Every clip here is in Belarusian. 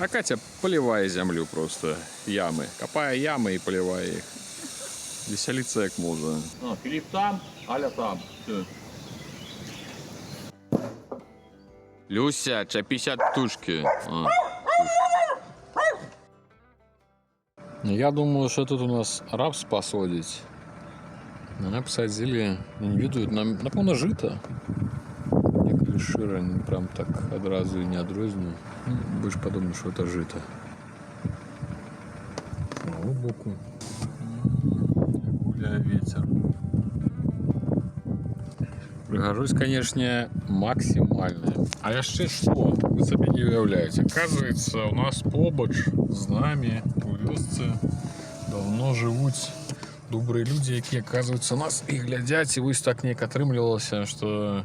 А Катя поливает землю просто, ямы. Копая ямы и поливая их. Веселиться как можно. Филипп там, Аля там. Все. Люся, 50 птушки. Я думаю, что тут у нас рапс посадить. Она посадили, я не ведаю, напевно, жито. Некоторые шири, они прям так одразу и не одрозні. Ви ж подумали, що це жито. З того боку гуляє ветер. Пригожусь, конечно, максимально. А яшчэ что? Вы себе не уявляете. Оказывается, у нас побач з нами у вёсцы давно живут добрые люди, які, оказывается, нас і глядять, і вось так неяк атрымлівалася, что...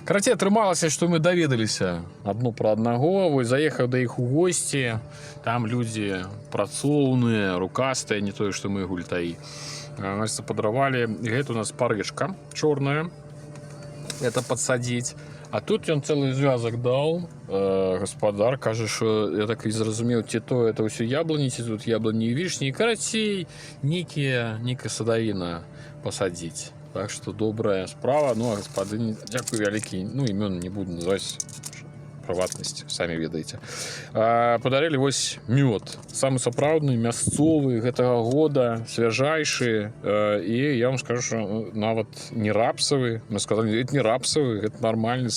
Карацей, атрымалася, што мы даведаліся адно пра аднаго, вось заехаў да іх у госці, там людзі працоўныя, рукастыя, не тое, што мы гультаі. Значит, падравалі, і гэта у нас парэжка чорная, это подсадить. А тут ён цэлы звязак даў, гаспадар кажа, што я так і зразумеў, ці то это ўсё яблыні, ці тут яблыні і вішні, і карацей, нейкая садавіна пасадзіць. Так что добрая справа. Ну, а гаспадыні, дзякуй вялікі, ну, імён не буду называць, прыватнасць, самі ведаеце. Падарылі вось мёд. Самы сапраўдны, мясцовы, гэтага года, свяжайшы. І я вам скажу, што нават не рапсавы. Мы сказалі, это не рапсавы, гэта нормальны,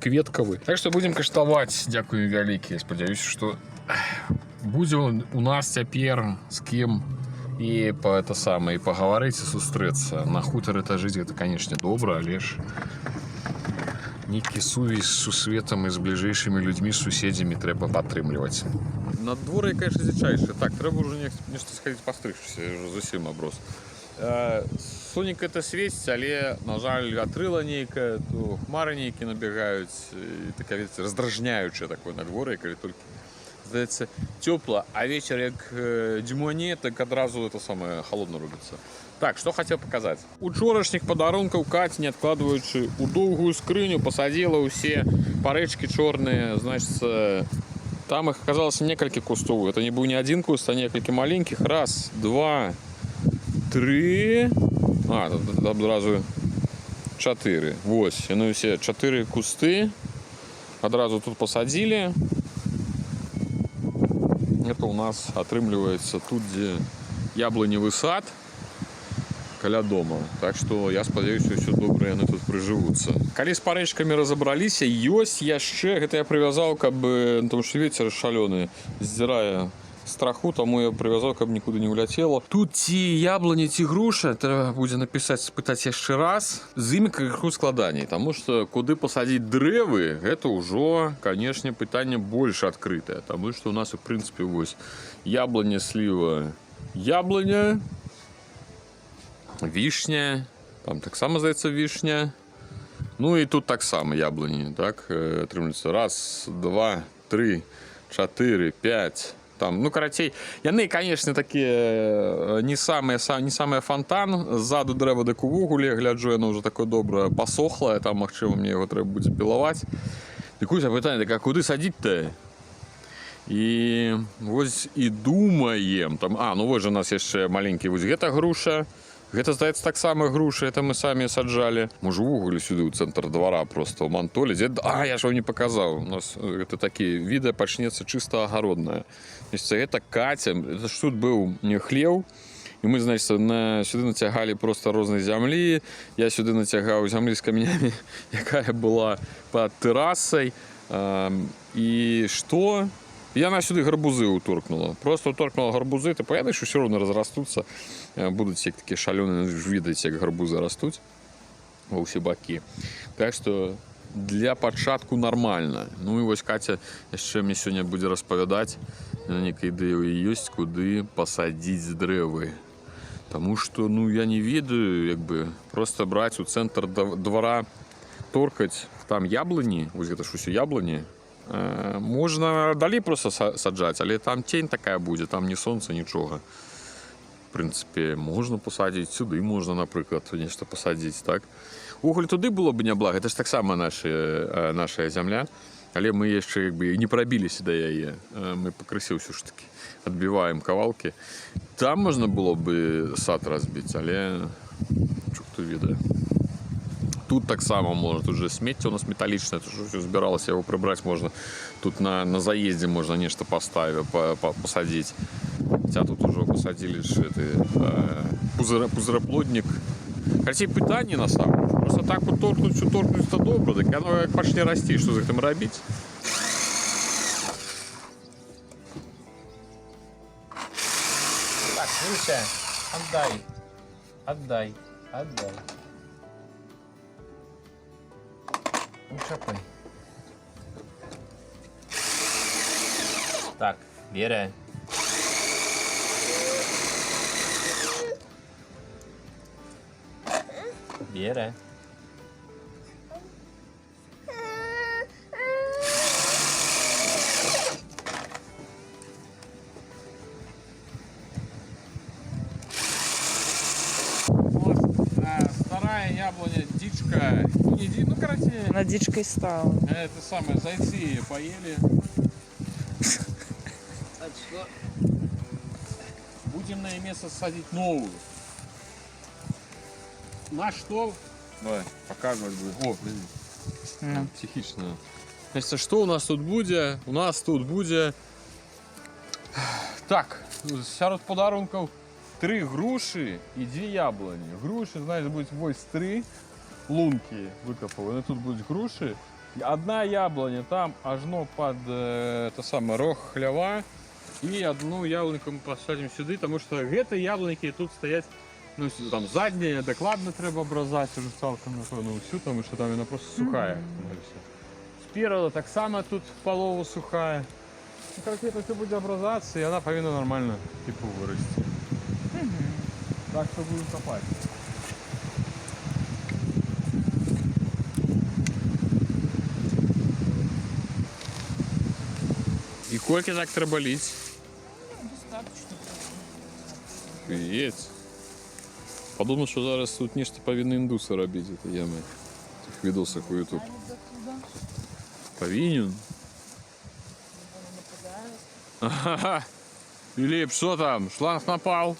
кветкавы. Так што будзем каштаваць, дзякуй вялікі. Спадзяюся, што будзе у нас цяпер з кім и по это самое, и поговорить, и сустрэцца. На хутары это жить, это, конечно, добра, але ж нейкі сувязь з сусветам і з бліжэйшымі людзьмі, з суседзямі трэба падтрымліваць. Надвор'е, конечно, дзічайшае. Так, трэба ўжо нешта схадзіць пастрыгчыся, я ўжо зусім аброс. Сонейка это свеціць, але, на жаль, атрыла нейкая, то хмары нейкія набегаюць, і такая, ведаеце, раздражняючае такое надвор'е, калі толькі здаецца, тёпла, а вечер як дзьмуне, так адразу это самое холодно робіцца. Так, что хотел показать. Учорашніх падарункаў Катя, не откладываючы у доўгую скрыню, посадила усе парэчкі чорныя, значит, там их оказалось некалькі кустоў. Это не быў не один куст, а некалькі маленьких. Раз, два, три, тут адразу 4. Вось, яны усе 4 кусты адразу тут посадили. Это у нас атрымліваецца тут, где яблоневый сад каля дома. Так что я спадзяюся, ўсё добра, яны тут прыжывуцца. Калі з парэчкамі разабраліся, ёсць яшчэ, гэта я прывязаў, каб, потому что ветер шалёны здзірае страху, таму я прывязаў, каб нікуды не уляцела. Тут ці яблоні, ці груша, трэба будзе напісаць, спытаць яшчэ раз. З імі крыху складаней, таму што куды пасадзіць дрэвы, гэта ўжо, канешне, пытанне больш адкрытае, таму што у нас, у прынцыпе, вось яблоня, сліва, яблоня, вішня, там таксама, здаецца, вішня. Ну і тут таксама яблоні, так, атрымліваецца. Раз, два, три, 4, 5. Там, ну, карацей, яны, конечно, такія не самыя фонтан. Ззаду дрэва дык увогуле, гляджу, яно ўжо такое добрае пасохлае, там, магчыма, мне яго трэба будзе пілаваць. Дык вось пытанне, так, а куды садзіць-то? І вось і думаем, там, ну вось жа у нас яшчэ маленькі, вось гэта груша. Гэта, здаецца, таксама груша, это мы самі саджалі. Можа, увогуле сюды ў цэнтр двара просто ў мантоле. Я ж вам не паказаў. У нас гэта такі відэа пачнецца чыста агароднае. Гэта Катя, это ж тут быў не хлеў. І мы, значит, сюды нацягалі просто рознай зямлі. Я сюды нацягаў зямлі з камянямі, якая была пад тэрасай. І што? Яна сюды гарбузы ўторкнула. Просто ўторкнула гарбузы, типа, яны ж усё роўна разрастуцца. Будуць як такія шалёныя, ж відаць, як гарбузы растуць ва ўсе бакі. Так што для пачатку нармальна. Ну і вось Катя яшчэ мне сёння будзе распавядаць, нейкая ідэя ёсць, куды пасадзіць дрэвы. Таму што, ну, я не ведаю, як бы, просто браць у цэнтр двара, торкаць там яблыні, вось гэта ж усё яблыні. Можна далей просто саджаць, але там тень такая будзе, там ні сонца, нічога. В прынцыпе, можна пасадзіць, сюды можна, напрыклад, нешта пасадзіць, так? Увогуле туды было б не блага, гэта ж таксама нашая зямля. Але мы яшчэ як бы не прабіліся да яе. Мы пакрысе ўсё ж такі адбіваем кавалкі. Там можна было бы сад разбіць, але чук хто ведае. Тут таксама можна, тут же смецце у нас металічнае, тут ўсё збіралася, яго прыбраць можна. Тут на заездзе можна нешта пасадзіць. Хаця тут ужо пасадзілі пузыраплоднік. Карацей, пытанне на самом. Просто так вот торкнуць, то добра, так яно як пачне расці, што з гэтым рабіць? Так, Люся, отдай. Ну, шапай. Так, Вера. Вера. Старая яблоня, дичка. Ну, короче, Она дичкой стала. это самое, зайцы ее поели. Так что будем на ее место садить новую. На что? Давай, показывать будет. О, блин. Психично. Значит, что у нас тут будет? У нас тут будет... Так, сярод подарунков 3 груши и 2 яблони. Груши, значит, будет вось 3 лунки выкопаны. Тут будут груши. 1 яблоня там ажно под это самое рог хлява. И 1 яблоньку мы посадим сюда, потому что эти яблоньки тут стоять. Ну, там задняя докладно треба обрезать уже цалком, напевно, всю, тому що там вона просто сухая. Спереду так само тут полову сухая. Ну, короче, это все будет образаться, и она повинна нормально, типа, вырасти. Так что будем копать. И кольки так треба лить? Достаточно. Офігеть. Подумав, що зараз тут нечто повинні індуси робити, це ями. В тих відосах у YouTube. Повинен? Ага. Филипп, что там? Шланг напал.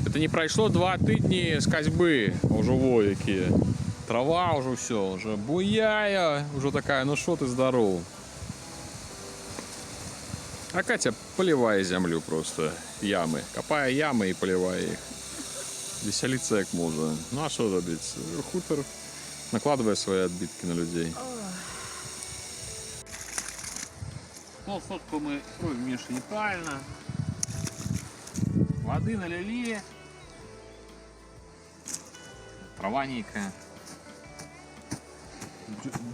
Это не прошло 2 тижні з козьбы. Уже вояки. Трава уже все, уже буяя. Уже такая, ну что ты здоров. А Катя поливая землю просто. Ямы. Копая ямы и поливая их. Веселиться как можно. Ну а что добиться? Хутор накладывая свои отбитки на людей. Полсотку мы кровь вмешали неправильно. Воды налили. Трава некая.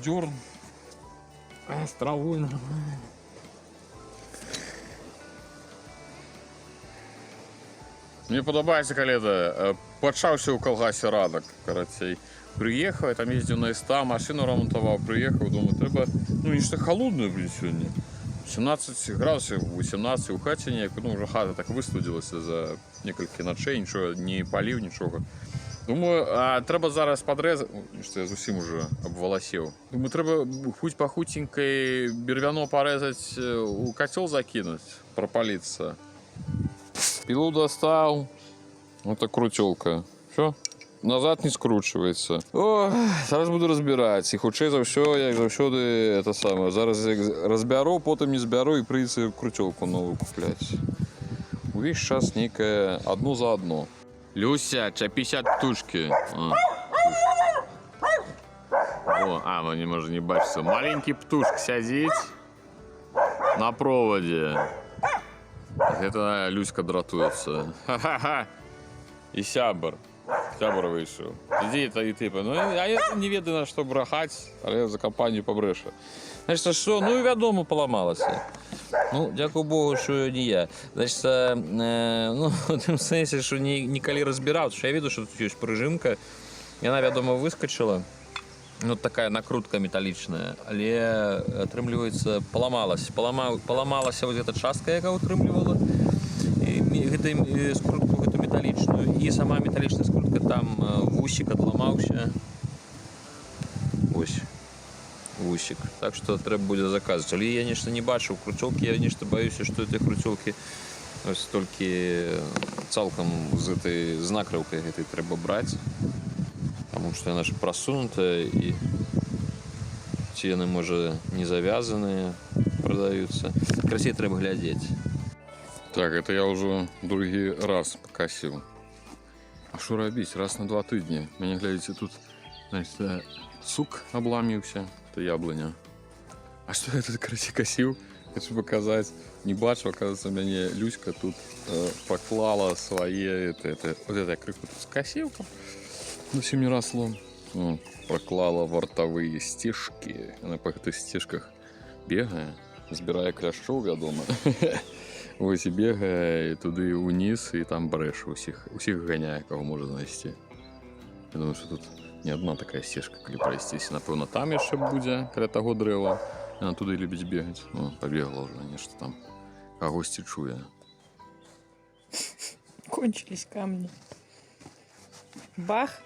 Дерн. С травой нормально. Мне подобаецца, калі это пачаўся ў калгасе ранак, карацей. Прыехаў, я там ездзіў на СТА, машину рамонтаваў, прыехаў, думаю, трэба, ну, нешта халоднае, блин, сёння. 17 градусов, 18 у хаце неяк, ну, уже хата так выстудзілася за некалькі начэй, нічога, не паліў, нічога. Думаю, а трэба зараз падрэзаць, што я зусім уже абваласеў. Думаю, трэба хуть-пахутенькай бервяно парэзаць, у кацёл закінуць, прапаліцца. Пилу достал. Вот так крутелка. Все. Назад не скручивается. О, зараз буду разбирать. И хутчэй за все, я заўсёды это самое. Зараз разберу, потом не зберу и придется крутелку новую куплять. Увесь час некая одну за одно. Люся, чапись от птушки. Ну не может не бачиться. Маленький птушка сядзіць на проводе. Это Люська дратуется. Ха-ха-ха. И сябр. Сябр вышел. Иди это и типа. Ну, а я не ведаю, на что брахать, але за компанию побреша. Значить, що? Ну і відомо поламалося. Ну, дякую Богу, що не я. Значить, ну, в тим сенсі, що ніколи розбирав, тому що я бачу, що тут є прижимка. І вона, відомо, вискочила. Ну, така накрутка металічна, але, атрымліваецца, поламалася. Поламалася ось эта частка, яка утрымлівала скрутку гэту металічную. І сама металічная скрутка, там вусік адламаўся. Ось усик. Так що треба буде заказувати. Але я, звісно, не бачив крутілки, я, звісно, боюся, що ці крутілки ось тільки цілком з цієї з накривки треба брати. Тому що вона ж просунута і ціни, може, не зав'язані, продаються. Красиво треба глядіти. Так, это я уже другий раз покосил. А что робить? Раз на 2 тижні. Мені, глядите, тут, значит, сук обламився. Это яблоня. А что я тут косил? Хочу показать. Не бачу, оказывается, у меня Люська тут поклала свои... Вот это я крыку тут скосил. Ну, все не росло. Проклала вартовые стежки. Она по этих стежках бегает, збирає кляшов, вядомо. Ось і бігає туди униз, і там бреше усіх ганяє, кого може знайти. Я думаю, що тут не одна така стежка, коли пройстись. Напевно, там ще буде, біля того дерева. Вона туди любить бігати. Ну, побігла вже, конечно, там когось чує. Кончились камни. Бах.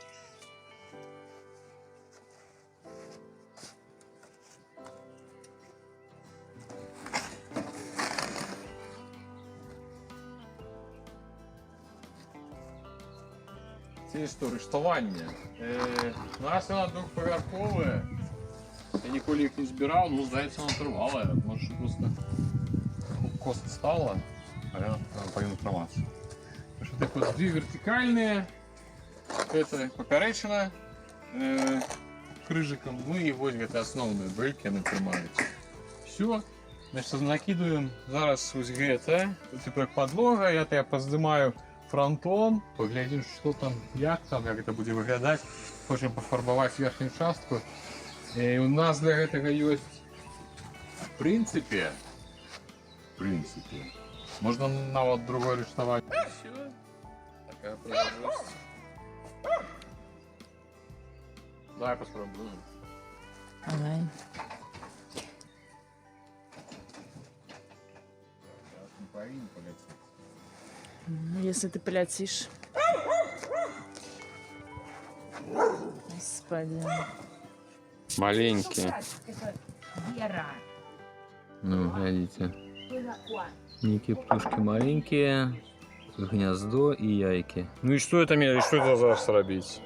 Це що, рештування. У нас вона двохповерхова. Я ніколи їх не збирав, ну, здається, вона тривала. Може, просто кост стала, а я повинен триматися. Потому что так вот 2 вертикальные, это поперечина крыжиком, ну и вот это основные бельки нажимаются. Все, значит, накидываем зараз ось ГТ, тут тепер подлога, я поздимаю фронтон, поглядим, что там, як это будет выглядать. Хочем пофарбовать верхнюю частку. И у нас для этого есть, в принципе, можно на вот другой рештовать. Все. Такая производство. Давай попробуем. Давай. Не повинен полететь. Ну, если ты полетишь. Господи. Маленькие. Вера. Ну, глядите. Некие птушки маленькие, гнездо и яйки. Ну и что это, Миля, что это зараз робить?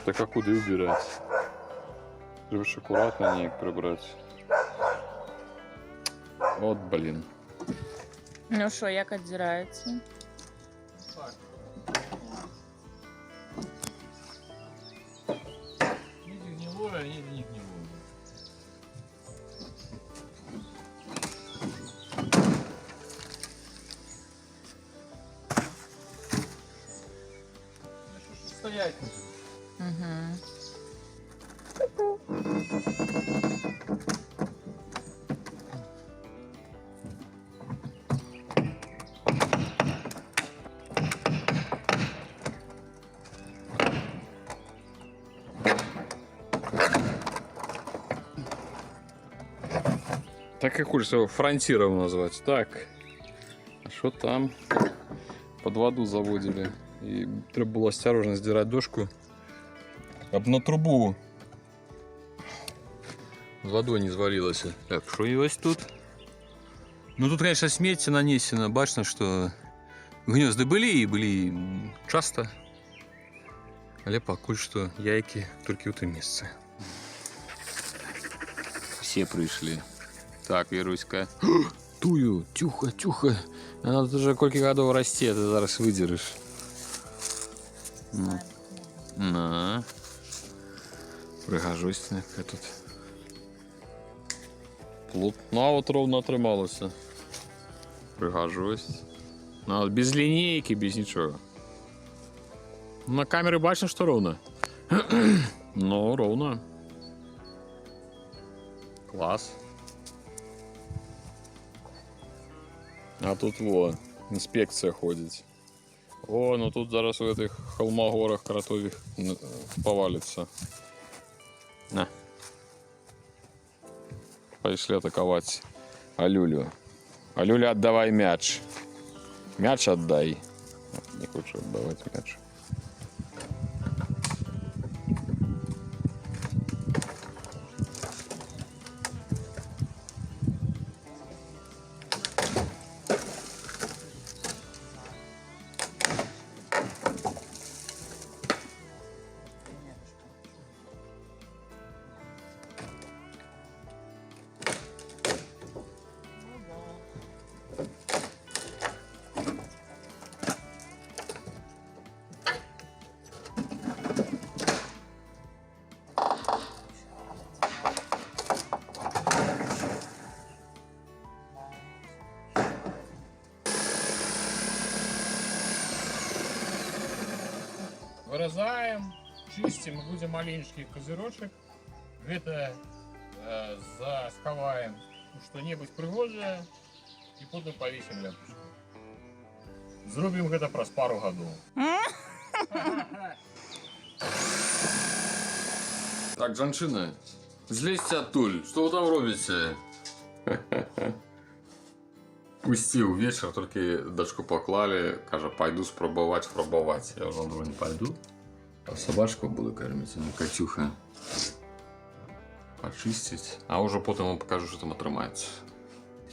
Так а куда убирать? Треба ж аккуратно не прибрать. Вот, блин. Ну что, як отдирается? Ниже гнилое, а ниже не гнилое. Стоять. Угу. Так как хочется его фронтиром назвать. Так. А что там? Под воду заводили. И треба было осторожно сдирать дошку. Об на трубу. С водой не звалилось. Так, что есть тут? Ну тут, конечно, сміття нанесено. Бачно, что гнезда были часто. Але поки что яйки только в этом месте. Все пришли. Так, Віруська. Тую, тюха. Она тут уже кольки годов расте, ты зараз выдержишь. На. Пригожусь, яка тут. Плотно, а от ровно трималося. Пригожусь. Ну, от без лінійки, без нічого. На камері бачно, що ровно. Ну, ровно. Клас. А тут во, інспекція ходить. О, ну тут зараз в этих холмогорах кротових повалится. На. Пошли атаковать Алюлю. Алюля, отдавай мяч. Мяч отдай. Не хочу отдавать мяч. Обрезаем, чистим, будем маленький козырочек. Это засховаем что-нибудь пригожее и потом повесим ленточку. Зробим это праз пару годов. Так, жанчыны, злезьце адтуль, што вы там робіце? Пусціў вечар, толькі дачку паклалі, кажа, пайду спрабаваць фарбаваць. Я ўжо думаю, не пайду. А сабачку буду карміць, а не Катюха. Пачысціць. А ўжо потым вам пакажу, што там атрымаецца.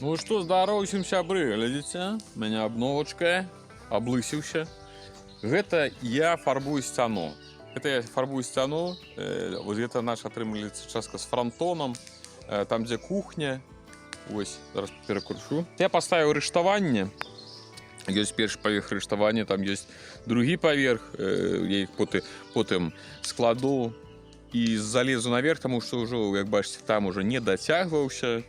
Ну што, здароў усім сябры, глядзіце, у мяне абновачка, аблысіўся. Гэта я фарбую сцяну. Гэта я фарбую сцяну, вось гэта наша атрымліваецца частка з франтонам, там дзе кухня. Ось, зараз перакручу. Я паставіў рыштаванне. Ёсць першы паверх рыштавання, там ёсць другі паверх. Я іх потым складу і залезу наверх, таму што ўжо, як бачыце, там ужо не дацягваўся.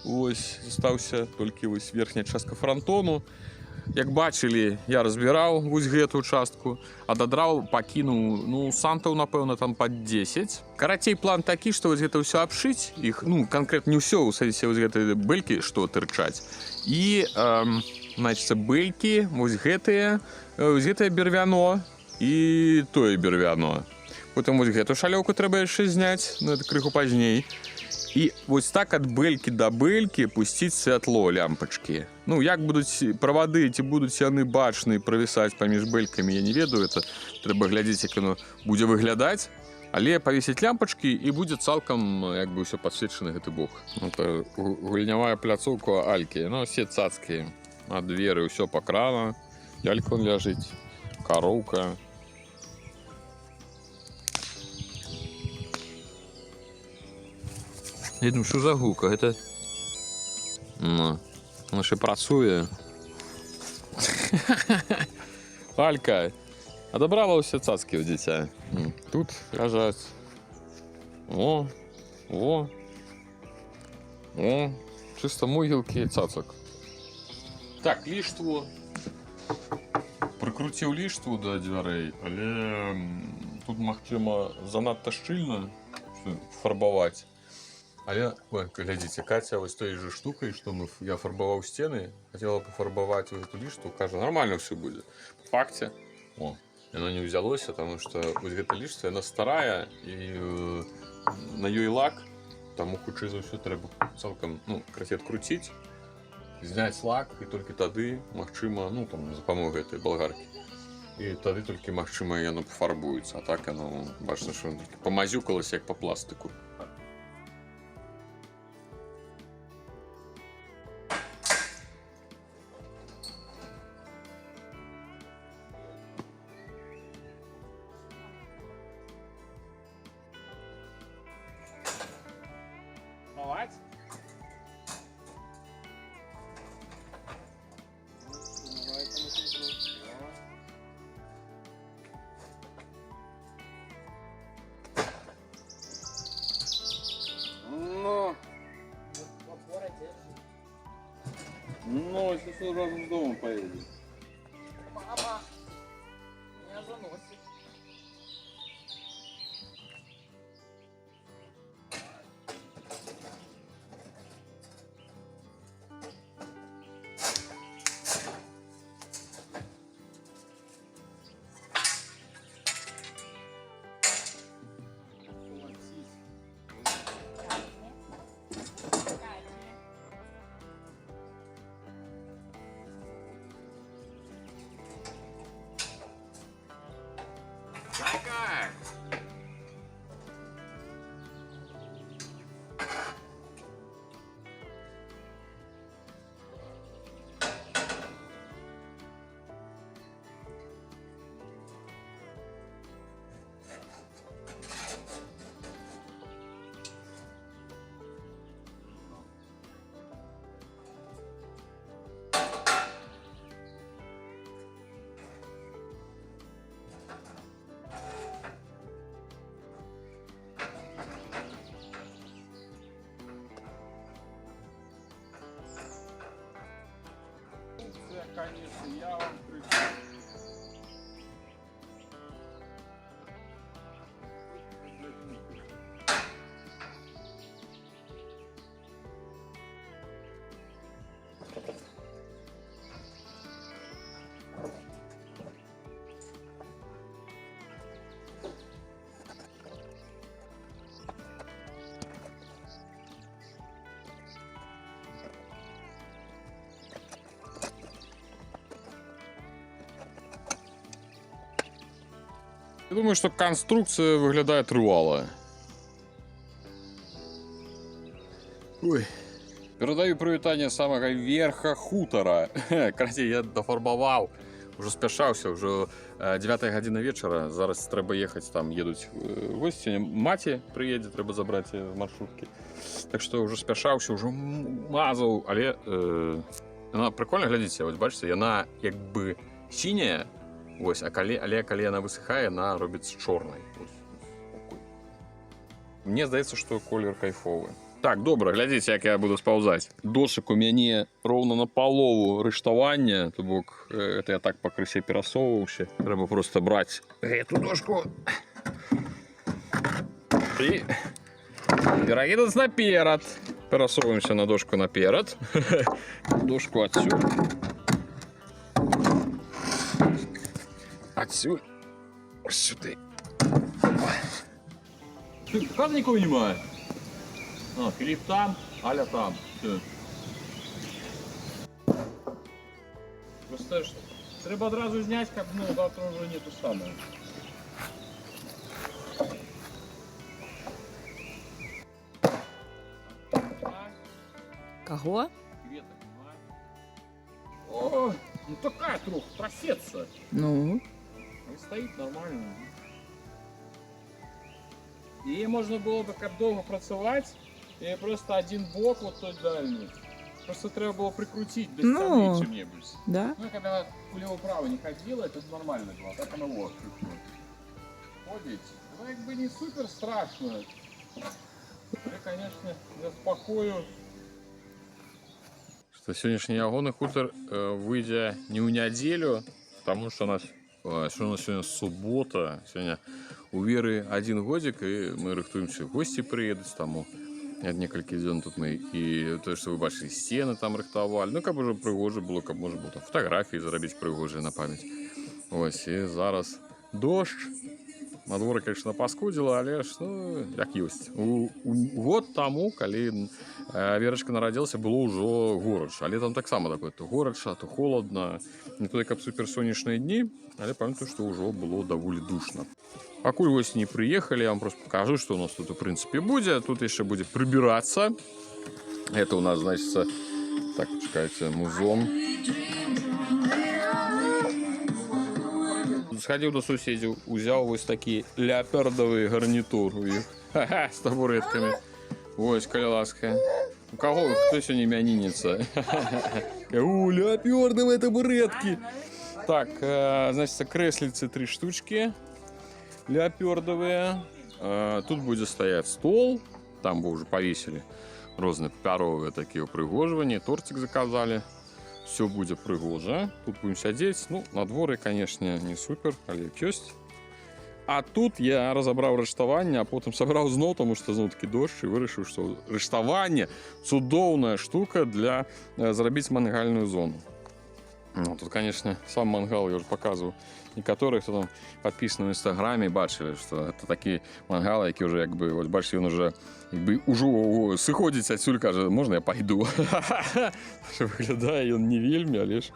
Ось, застаўся толькі вось верхняя частка франтону. Як бачылі, я разбіраў вось гэтую частку, а дадраў пакінуў, ну, сантаў, напэўна, там пад 10. Карацей, план такі, што вось гэта ўсё абшыць, іх, ну, канкрэтна не ўсё, у сэнсе вось гэтыя бэлькі, што тырчаць. І, значыцца, бэлькі, вось гэтыя бервяно і тое бервяно. Потым вось гэту шалёўку трэба яшчэ зняць, ну, это крыху пазней. І вось так ад бэлькі да бэлькі пусціць святло лямпачкі. Ну, як будуць правады, ці будуць яны бачныя правісаць паміж бэлькамі, я не ведаю, это трэба глядзець, як яно будзе выглядаць. Але павесіць лямпачкі і будзе цалкам, як бы, ўсё падсвечаны гэты бок. Это гульнявая пляцоўка Алькі, ну, все цацкі. Ад дзверы ўсё пакрана, лялька вон ляжыць, кароўка. Я думаю, що за гука, гэта... Ну, вона ще працює. Алька, адабрала ўсе цацкі ў дзіця. Тут ляжаць. О, чисто могілкі цацак. Так, ліштву. Прикрутив ліштву до дверей, але тут, магчыма, занадта шчыльна фарбаваць. Але, глядзіце, Катя вось той же штукай, што я фарбаваў сцены, хацела пафарбаваць гэту ліштву, кажа, нормально все будзе. Па факце, яно не ўзялося, таму што вось гэта ліштва, яна старая, і на ёй лак, таму хутчэй за ўсё трэба цалкам, ну, крыху адкруціць, зняць лак, і толькі тады, магчыма, ну, там, за дапамогай гэтай балгаркі. І тады толькі, магчыма, яно пафарбуецца, а так яно, бачна, што памазюкалася, як па пластыку. Ну, если что, разом с домом поедем. Мама, меня заносит. Конечно, я вам прийшов. Я думаю, что конструкция выглядает трывала. Ой. Передаю привітання самого верха хутора. Кстати, я дофарбовал. Уже спяшаўся, уже 9 гадзіна вечара. Зараз трэба ехаць, там едуць госці. Маці прыедзе, трэба забраць маршруткі. Так што уже спяшаўся, уже мазаў, але яна прикольна, глядзіце, вось бачыце, яна як бы сіняя, вось, але калі яна высыхае, яна робіцца чорнай. Мне здаецца, што колер кайфовы. Так, добра, глядзіце, як я буду спаўзаць. Дошак у мяне роўна на палову рыштавання, то бок это я так пакрысе перасоўваўся. Трэба проста браць гэту дошку і пераедуць наперад. Перасоўваемся на дошку наперад. Дошку адсюль. Адсюль. Сюды. Правда никого не немає? А, Филипп там, Аля там. Все. Просто треба одразу зняти, как ну, завтра уже нету самого. Кого? О, ну такая трохи, трясется. Ну? Стоит нормально. И можно было бы как долго працевать, и просто один бок вот той дальний. Просто треба было прикрутить до Ну, стороны чем-нибудь. Да? Ну, когда влево-право не ходила, это нормально было. Так оно вот. Ходить. Ну, как бы не супер страшно. Я, конечно, заспокою. Что сегодняшний ягоны хутор выйдя не в неделю, потому что у нас сегодня суббота, сегодня у Веры 1 годик, и мы рыхтуемся, гости приедут, тому некалькі дзён тут мы, и то, что вы бачили, стены там рыхтовали, ну, как бы уже пригоже было, как можно было там фотографии заробить пригожие на память. Ось, и зараз дождь. На дворе, конечно, паскудзіла, але ж, ну, як ёсць. Год таму, калі Верачка нарадзілася, было ўжо горача. Але там таксама такое, то горача, то холодна. Не то, як суперсонечныя дні, але памятаю, што ўжо было даволі душна. Пакуль вось не прыехалі, я вам просто покажу, што у нас тут, у прынцыпе, будзе. Тут яшчэ будзе прыбірацца. Это у нас, значит, так, чекайте, музон. Сходил до суседзяў, узял вось такі леопардовый гарнитур у іх. Ха-ха, с табуретками. Вось, каля ласка. У кого, кто сегодня именинница? У, леопардовые табуретки. Так, значит, креслицы 3 штучки. Леопардовые. Тут будет стоять стол. Там вы уже повесили разные папяровые такие упрыгоживания. Тортик заказали. Все будет пригоже. Тут будем сидеть. Ну, на дворе, конечно, не супер, але ёсць. А тут я разобрал рыштаванне, а потом собрал зноў, тому что зноў таки дождь, и вырашыў, что рыштаванне цудоўная штука для зрабіць мангальную зону. Ну, тут, конечно, сам мангал я уже показывал. Некоторые, кто там подписаны в Инстаграме, бачили, что это такие мангалы, які уже, як бы, вот бачите, он уже, як бы, ужо сыходзіць адсюль, каже, можно я пойду? Выглядае ён не вельмі, але ж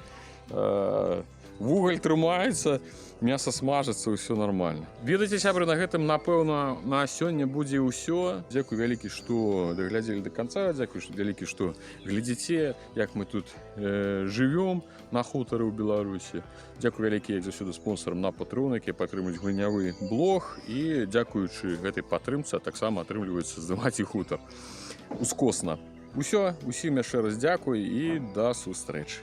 вугаль трымаецца, мясо смажыцца, ўсё нормально. Ведаеце, сябры, на гэтым, напэўна, на сёння будзе ўсё. Дзякуй вялікі, што даглядзелі до конца, дзякуй вялікі, што глядзіце, як мы тут жывём на хутары ў Беларусі. Дзякуй вялікі, як заўсёды, спонсорам на Patreon, які падтрымуюць гульнявы блог, і дзякуючы гэтай падтрымцы таксама атрымліваецца здымаць і хутар ускосна. Усё, усім яшчэ раз дзякуй і да сустрэчы.